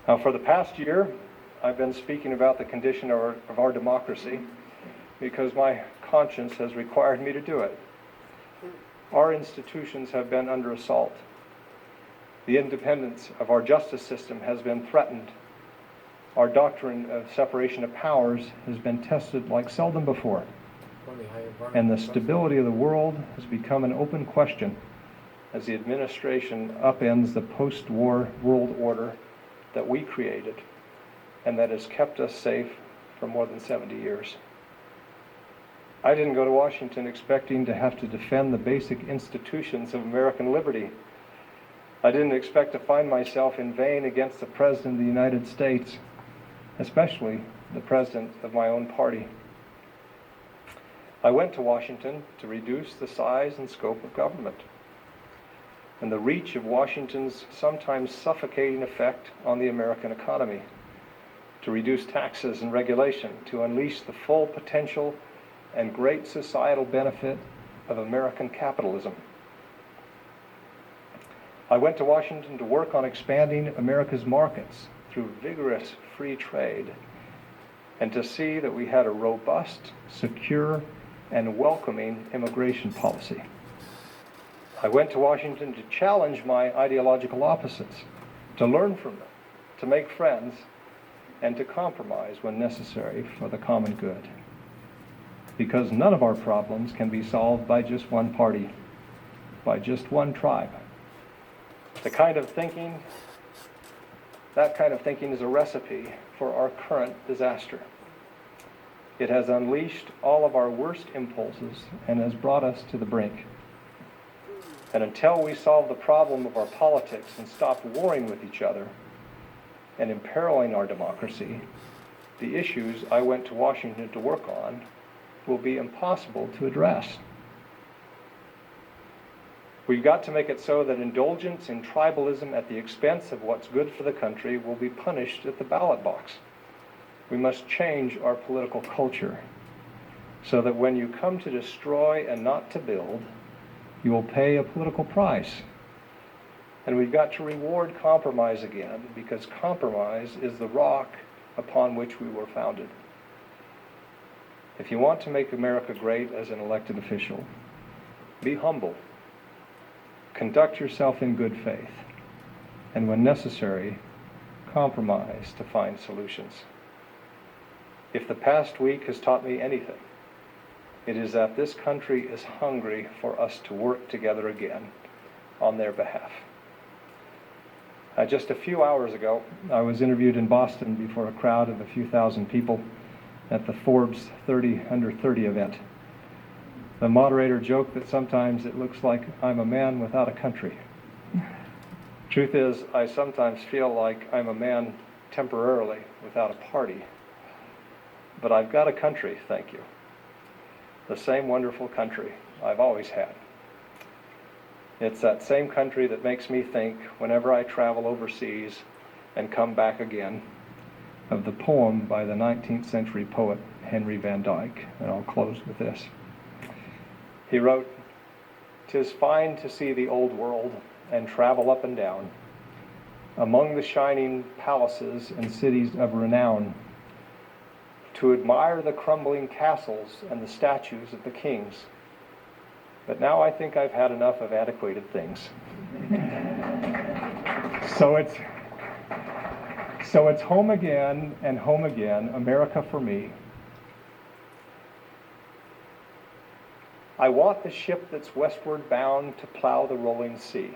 Now, for the past year, I've been speaking about the condition of our democracy because my conscience has required me to do it. Our institutions have been under assault. The independence of our justice system has been threatened. Our doctrine of separation of powers has been tested like seldom before. And the stability of the world has become an open question as the administration upends the post-war world order that we created and that has kept us safe for more than 70 years. I didn't go to Washington expecting to have to defend the basic institutions of American liberty. I didn't expect to find myself in vain against the President of the United States, especially the President of my own party. I went to Washington to reduce the size and scope of government and the reach of Washington's sometimes suffocating effect on the American economy, to reduce taxes and regulation, to unleash the full potential and great societal benefit of American capitalism. I went to Washington to work on expanding America's markets through vigorous free trade and to see that we had a robust, secure, and welcoming immigration policy. I went to Washington to challenge my ideological opposites, to learn from them, to make friends, and to compromise when necessary for the common good. Because none of our problems can be solved by just one party, by just one tribe. That kind of thinking is a recipe for our current disaster. It has unleashed all of our worst impulses and has brought us to the brink. And until we solve the problem of our politics and stop warring with each other and imperiling our democracy, the issues I went to Washington to work on will be impossible to address. We've got to make it so that indulgence in tribalism at the expense of what's good for the country will be punished at the ballot box. We must change our political culture so that when you come to destroy and not to build, you will pay a political price. And we've got to reward compromise again, because compromise is the rock upon which we were founded. If you want to make America great as an elected official, be humble. Conduct yourself in good faith. And when necessary, compromise to find solutions. If the past week has taught me anything, it is that this country is hungry for us to work together again on their behalf. Just a few hours ago, I was interviewed in Boston before a crowd of a few thousand people at the Forbes 30 Under 30 event. The moderator joked that sometimes it looks like I'm a man without a country. Truth is, I sometimes feel like I'm a man temporarily without a party. But I've got a country, thank you. The same wonderful country I've always had. It's that same country that makes me think, whenever I travel overseas and come back again, of the poem by the 19th century poet Henry Van Dyke, and I'll close with this. He wrote, "'Tis fine to see the old world and travel up and down, among the shining palaces and cities of renown, to admire the crumbling castles and the statues of the kings. But now I think I've had enough of antiquated things." So it's home again and home again, America for me. I want the ship that's westward bound to plow the rolling sea,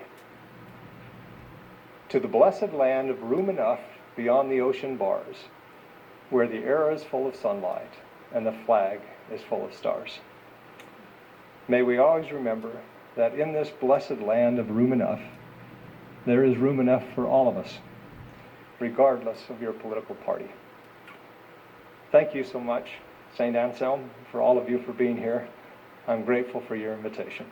to the blessed land of room enough beyond the ocean bars, where the air is full of sunlight and the flag is full of stars. May we always remember that in this blessed land of room enough, there is room enough for all of us, regardless of your political party. Thank you so much, St. Anselm, for all of you for being here. I'm grateful for your invitation.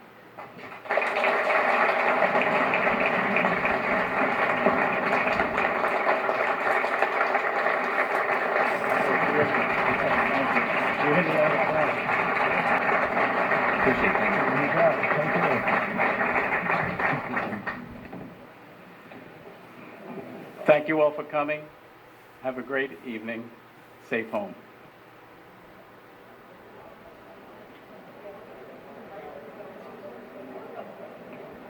Thank Thank you all for coming. Have a great evening. Safe home.